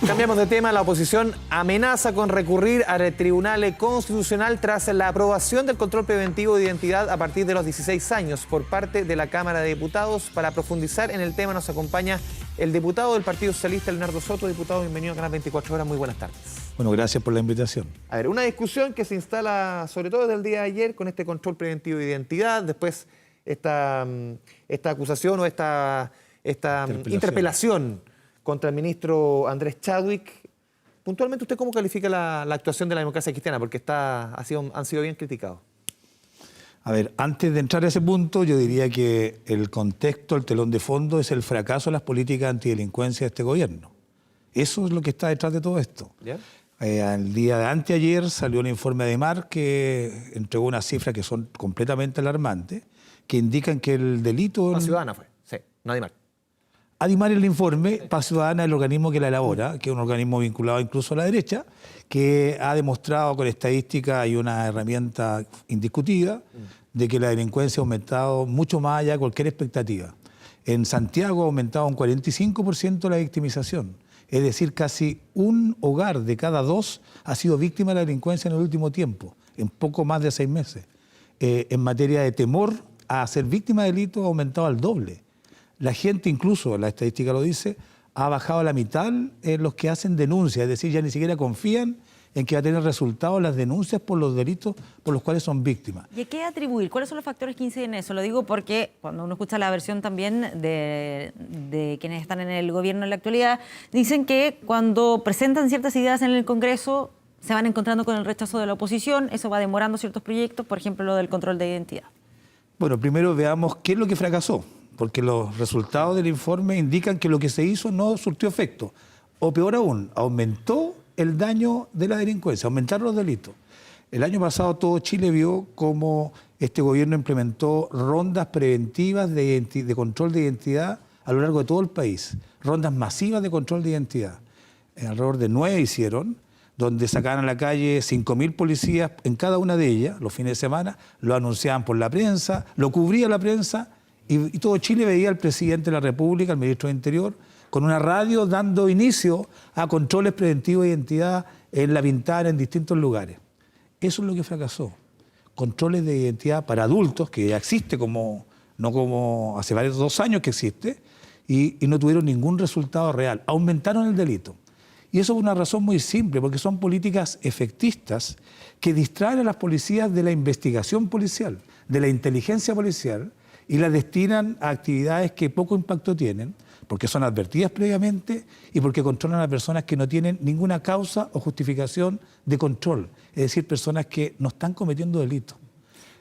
Cambiamos de tema. La oposición amenaza con recurrir al Tribunal Constitucional tras la aprobación del control preventivo de identidad a partir de los 16 años por parte de la Cámara de Diputados. Para profundizar en el tema nos acompaña el diputado del Partido Socialista, Leonardo Soto. Diputado, bienvenido a Canal 24 Horas. Muy buenas tardes. Bueno, gracias por la invitación. A ver, una discusión que se instala sobre todo desde el día de ayer con este control preventivo de identidad, después esta acusación o esta interpelación contra el ministro Andrés Chadwick. Puntualmente, ¿usted cómo califica la actuación de la democracia cristiana? Porque han sido bien criticados. A ver, antes de entrar a ese punto, yo diría que el contexto, el telón de fondo, es el fracaso de las políticas antidelincuencia de este gobierno. Eso es lo que está detrás de todo esto. ¿Ya? El día de anteayer salió un informe de Mar que entregó unas cifras que son completamente alarmantes, que indican que el delito... Paz Ciudadana fue, sí, no Adimar. Adimar el informe, Paz Ciudadana es el organismo que la elabora, que es un organismo vinculado incluso a la derecha, que ha demostrado con estadística y una herramienta indiscutida de que la delincuencia ha aumentado mucho más allá de cualquier expectativa. En Santiago ha aumentado un 45% la victimización. Es decir, casi un hogar de cada dos ha sido víctima de la delincuencia en el último tiempo, en poco más de 6 meses. En materia de temor a ser víctima de delitos ha aumentado al doble. La gente, incluso, la estadística lo dice, ha bajado a la mitad en los que hacen denuncias, es decir, ya ni siquiera confían en que va a tener resultados las denuncias por los delitos por los cuales son víctimas. ¿Y a qué atribuir? ¿Cuáles son los factores que inciden en eso? Lo digo porque cuando uno escucha la versión también de quienes están en el gobierno en la actualidad, dicen que cuando presentan ciertas ideas en el Congreso se van encontrando con el rechazo de la oposición, eso va demorando ciertos proyectos, por ejemplo, lo del control de identidad. Bueno, primero veamos qué es lo que fracasó, porque los resultados del informe indican que lo que se hizo no surtió efecto, o peor aún, aumentó el daño de la delincuencia, aumentaron los delitos. El año pasado todo Chile vio cómo este gobierno implementó rondas preventivas de control de identidad a lo largo de todo el país, rondas masivas de control de identidad. Alrededor de 9 hicieron, donde sacaban a la calle 5.000 policías en cada una de ellas, los fines de semana, lo anunciaban por la prensa, lo cubría la prensa, y todo Chile veía al presidente de la República, al ministro de Interior, con una radio dando inicio a controles preventivos de identidad en La Pintana, en distintos lugares. Eso es lo que fracasó. Controles de identidad para adultos, que ya existe no como hace 2 años que existe, y no tuvieron ningún resultado real. Aumentaron el delito. Y eso por una razón muy simple, porque son políticas efectistas que distraen a las policías de la investigación policial, de la inteligencia policial, y las destinan a actividades que poco impacto tienen, porque son advertidas previamente y porque controlan a personas que no tienen ninguna causa o justificación de control, es decir, personas que no están cometiendo delitos.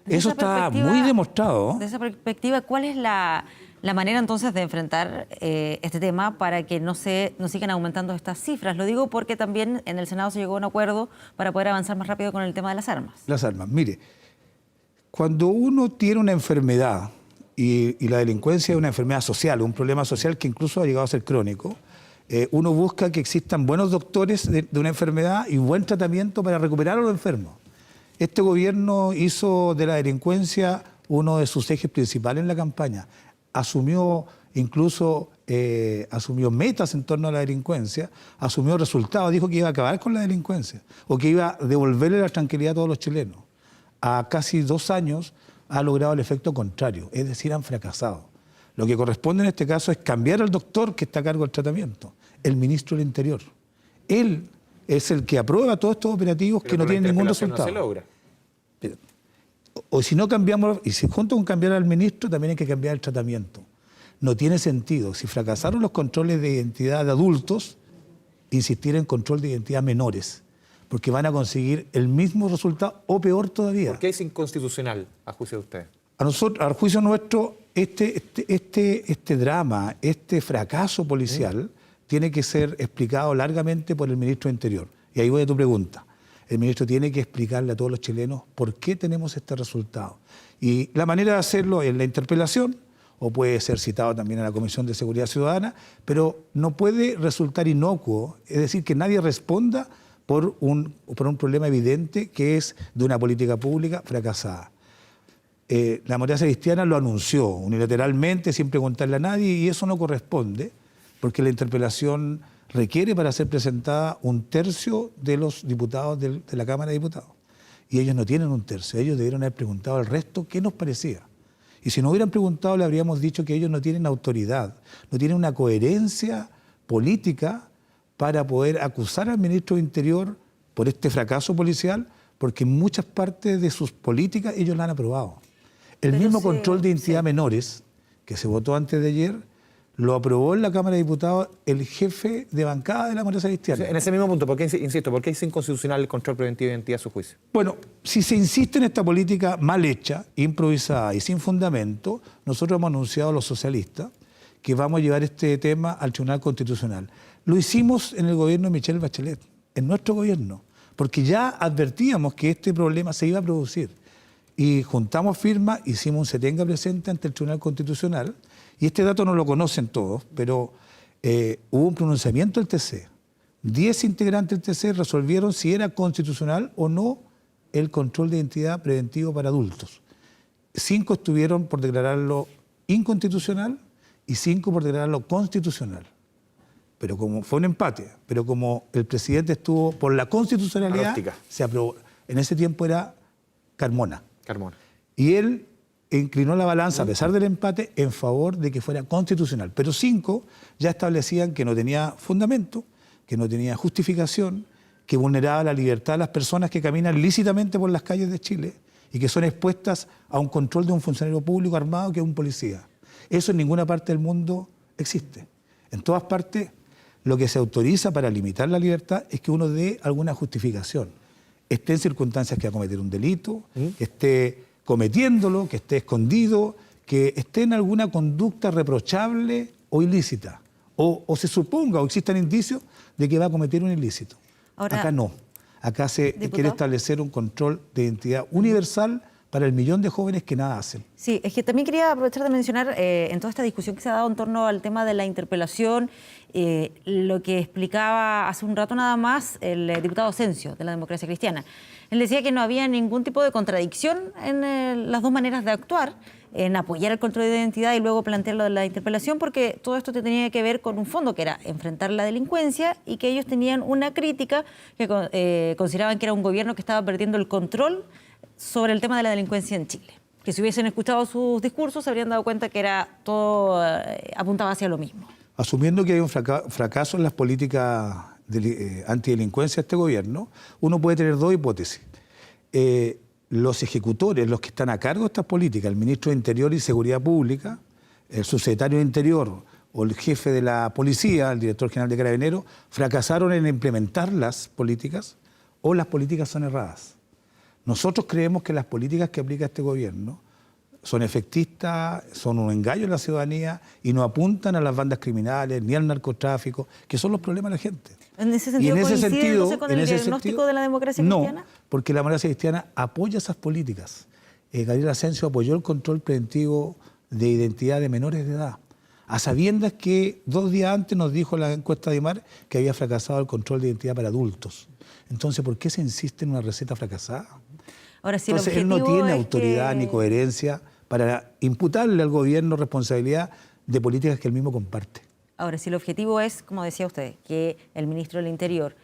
Eso está muy demostrado. De esa perspectiva, ¿cuál es la manera entonces de enfrentar este tema para que no sigan aumentando estas cifras? Lo digo porque también en el Senado se llegó a un acuerdo para poder avanzar más rápido con el tema de las armas. Las armas. Mire, cuando uno tiene una enfermedad, y la delincuencia es una enfermedad social, un problema social que incluso ha llegado a ser crónico, uno busca que existan buenos doctores de una enfermedad y buen tratamiento para recuperar a los enfermos. Este gobierno hizo de la delincuencia uno de sus ejes principales en la campaña. Asumió metas en torno a la delincuencia, asumió resultados, dijo que iba a acabar con la delincuencia o que iba a devolverle la tranquilidad a todos los chilenos. A casi 2 años ha logrado el efecto contrario, es decir, han fracasado. Lo que corresponde en este caso es cambiar al doctor que está a cargo del tratamiento, el ministro del Interior. Él es el que aprueba todos estos operativos que no tienen ningún resultado. No se logra. O si no cambiamos, y si junto con cambiar al ministro, también hay que cambiar el tratamiento. No tiene sentido, si fracasaron los controles de identidad de adultos, insistir en control de identidad menores, porque van a conseguir el mismo resultado o peor todavía. ¿Por qué es inconstitucional, a juicio de usted? Al juicio nuestro, este drama, este fracaso policial, tiene que ser explicado largamente por el ministro de Interior. Y ahí voy a tu pregunta. El ministro tiene que explicarle a todos los chilenos por qué tenemos este resultado. Y la manera de hacerlo es la interpelación, o puede ser citado también a la Comisión de Seguridad Ciudadana, pero no puede resultar inocuo, es decir, que nadie responda por un problema evidente que es de una política pública fracasada. La democracia cristiana lo anunció unilateralmente, sin preguntarle a nadie, y eso no corresponde, porque la interpelación requiere para ser presentada 1/3 de los diputados de la Cámara de Diputados. Y ellos no tienen 1/3, ellos debieron haber preguntado al resto qué nos parecía. Y si no hubieran preguntado, le habríamos dicho que ellos no tienen autoridad, no tienen una coherencia política para poder acusar al ministro de Interior por este fracaso policial, porque en muchas partes de sus políticas ellos la han aprobado. El Pero mismo sí, control de identidad sí. menores, que se votó antes de ayer, lo aprobó en la Cámara de Diputados el jefe de bancada de la Democracia Cristiana. En ese mismo punto, ¿por qué, insisto, por qué es inconstitucional el control preventivo de identidad a su juicio? Bueno, si se insiste en esta política mal hecha, improvisada y sin fundamento, nosotros hemos anunciado a los socialistas que vamos a llevar este tema al Tribunal Constitucional. Lo hicimos en el gobierno de Michelle Bachelet, en nuestro gobierno, porque ya advertíamos que este problema se iba a producir. Y juntamos firmas, hicimos un se tenga presente ante el Tribunal Constitucional, y este dato no lo conocen todos, pero hubo un pronunciamiento del TC. 10 integrantes del TC resolvieron si era constitucional o no el control de identidad preventivo para adultos. 5 estuvieron por declararlo inconstitucional y 5 por declararlo constitucional. Pero como fue un empate, pero como el presidente estuvo por la constitucionalidad, Práctica. se aprobó. En ese tiempo era Carmona. Carmona. Y él inclinó la balanza, a pesar del empate, en favor de que fuera constitucional. Pero 5 ya establecían que no tenía fundamento, que no tenía justificación, que vulneraba la libertad de las personas que caminan lícitamente por las calles de Chile y que son expuestas a un control de un funcionario público armado que es un policía. Eso en ninguna parte del mundo existe. En todas partes, lo que se autoriza para limitar la libertad es que uno dé alguna justificación. Esté en circunstancias que va a cometer un delito, que esté cometiéndolo, que esté escondido, que esté en alguna conducta reprochable o ilícita, o se suponga o existan indicios de que va a cometer un ilícito. Ahora, acá no. Acá se diputado, quiere establecer un control de identidad universal para el millón de jóvenes que nada hacen. Sí, es que también quería aprovechar de mencionar en toda esta discusión que se ha dado en torno al tema de la interpelación, lo que explicaba hace un rato nada más el diputado Asensio de la Democracia Cristiana. Él decía que no había ningún tipo de contradicción en las dos maneras de actuar, en apoyar el control de identidad y luego plantear lo de la interpelación, porque todo esto tenía que ver con un fondo que era enfrentar la delincuencia y que ellos tenían una crítica que consideraban que era un gobierno que estaba perdiendo el control sobre el tema de la delincuencia en Chile. Que si hubiesen escuchado sus discursos se habrían dado cuenta que era todo apuntaba hacia lo mismo. Asumiendo que hay un fracaso en las políticas antidelincuencia de este gobierno, uno puede tener dos hipótesis. Los ejecutores, los que están a cargo de estas políticas, el ministro de Interior y Seguridad Pública, el subsecretario de Interior o el jefe de la policía, el director general de Carabineros, fracasaron en implementar las políticas o las políticas son erradas. Nosotros creemos que las políticas que aplica este gobierno son efectistas, son un engaño en la ciudadanía y no apuntan a las bandas criminales ni al narcotráfico, que son los problemas de la gente. ¿En ese sentido coincide entonces con el diagnóstico de la Democracia Cristiana? No, porque la Democracia Cristiana apoya esas políticas. Gabriel Asensio apoyó el control preventivo de identidad de menores de edad, a sabiendas que 2 días antes nos dijo la encuesta de IMAR que había fracasado el control de identidad para adultos. Entonces, ¿por qué se insiste en una receta fracasada? Ahora, si entonces, él no tiene autoridad ni coherencia para imputarle al gobierno responsabilidad de políticas que él mismo comparte. Ahora, si el objetivo es, como decía usted, que el ministro del Interior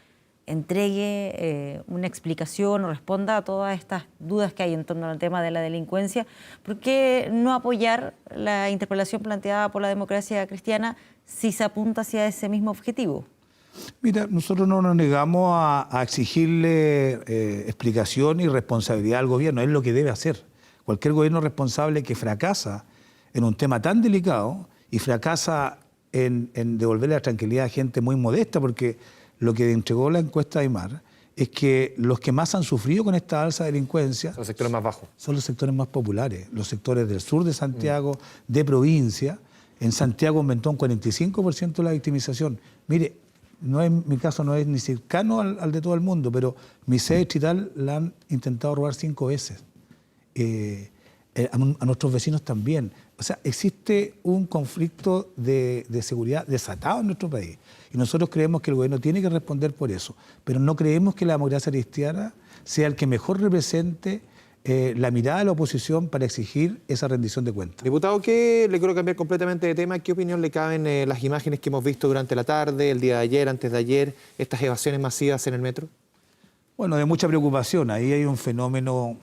entregue una explicación o responda a todas estas dudas que hay en torno al tema de la delincuencia, ¿por qué no apoyar la interpelación planteada por la Democracia Cristiana si se apunta hacia ese mismo objetivo? Mira, nosotros no nos negamos a exigirle explicación y responsabilidad al gobierno, es lo que debe hacer. Cualquier gobierno responsable que fracasa en un tema tan delicado y fracasa en devolverle la tranquilidad a gente muy modesta, porque lo que entregó la encuesta de IMAR es que los que más han sufrido con esta alza de delincuencia Son los sectores más bajos. Son los sectores más populares, los sectores del sur de Santiago, de provincia. En Santiago aumentó un 45% la victimización. Mire, mi caso no es ni cercano al de todo el mundo, pero mi sede distrital la han intentado robar 5 veces. A nuestros vecinos también. O sea, existe un conflicto de seguridad desatado en nuestro país. Y nosotros creemos que el gobierno tiene que responder por eso. Pero no creemos que la Democracia Cristiana sea el que mejor represente la mirada de la oposición para exigir esa rendición de cuentas. Diputado, le quiero cambiar completamente de tema. ¿Qué opinión le caben las imágenes que hemos visto durante la tarde, el día de ayer, antes de ayer, estas evasiones masivas en el metro? Bueno, de mucha preocupación. Ahí hay un fenómeno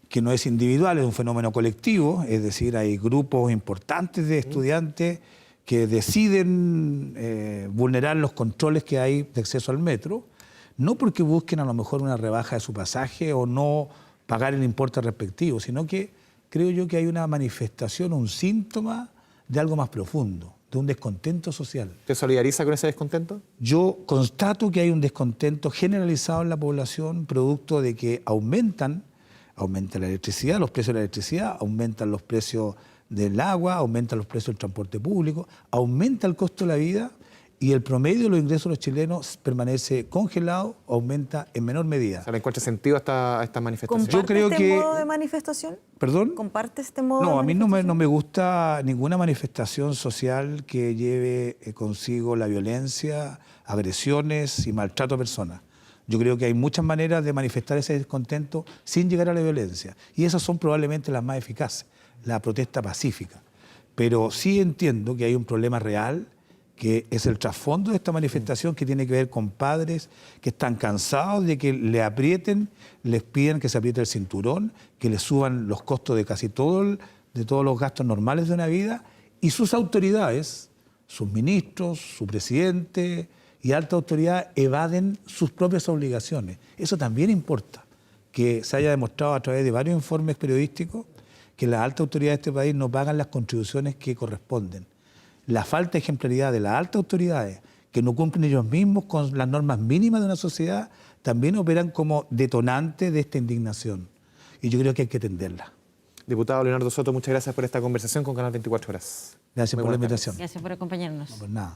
que no es individual, es un fenómeno colectivo, es decir, hay grupos importantes de estudiantes que deciden vulnerar los controles que hay de acceso al metro, no porque busquen a lo mejor una rebaja de su pasaje o no pagar el importe respectivo, sino que creo yo que hay una manifestación, un síntoma de algo más profundo, de un descontento social. ¿Te solidariza con ese descontento? Yo constato que hay un descontento generalizado en la población, producto de que aumenta la electricidad, los precios de la electricidad, aumentan los precios del agua, aumentan los precios del transporte público, aumenta el costo de la vida y el promedio de los ingresos de los chilenos permanece congelado, aumenta en menor medida. O sea, ¿le encuentra sentido a esta manifestación? Yo creo ¿Comparte que- este modo de manifestación? ¿Perdón? ¿Comparte este modo de No, a mí no manifestación? me gusta ninguna manifestación social que lleve consigo la violencia, agresiones y maltrato a personas. Yo creo que hay muchas maneras de manifestar ese descontento sin llegar a la violencia. Y esas son probablemente las más eficaces, la protesta pacífica. Pero sí entiendo que hay un problema real, que es el trasfondo de esta manifestación, que tiene que ver con padres que están cansados de que le aprieten, les piden que se apriete el cinturón, que les suban los costos de casi de todos los gastos normales de una vida, y sus autoridades, sus ministros, su presidente y alta autoridad evaden sus propias obligaciones. Eso también importa, que se haya demostrado a través de varios informes periodísticos que las altas autoridades de este país no pagan las contribuciones que corresponden. La falta de ejemplaridad de las altas autoridades, que no cumplen ellos mismos con las normas mínimas de una sociedad, también operan como detonante de esta indignación. Y yo creo que hay que atenderla. Diputado Leonardo Soto, muchas gracias por esta conversación con Canal 24 Horas. Gracias Muy por la buenas tardes. invitación. Gracias por acompañarnos. No, pues nada.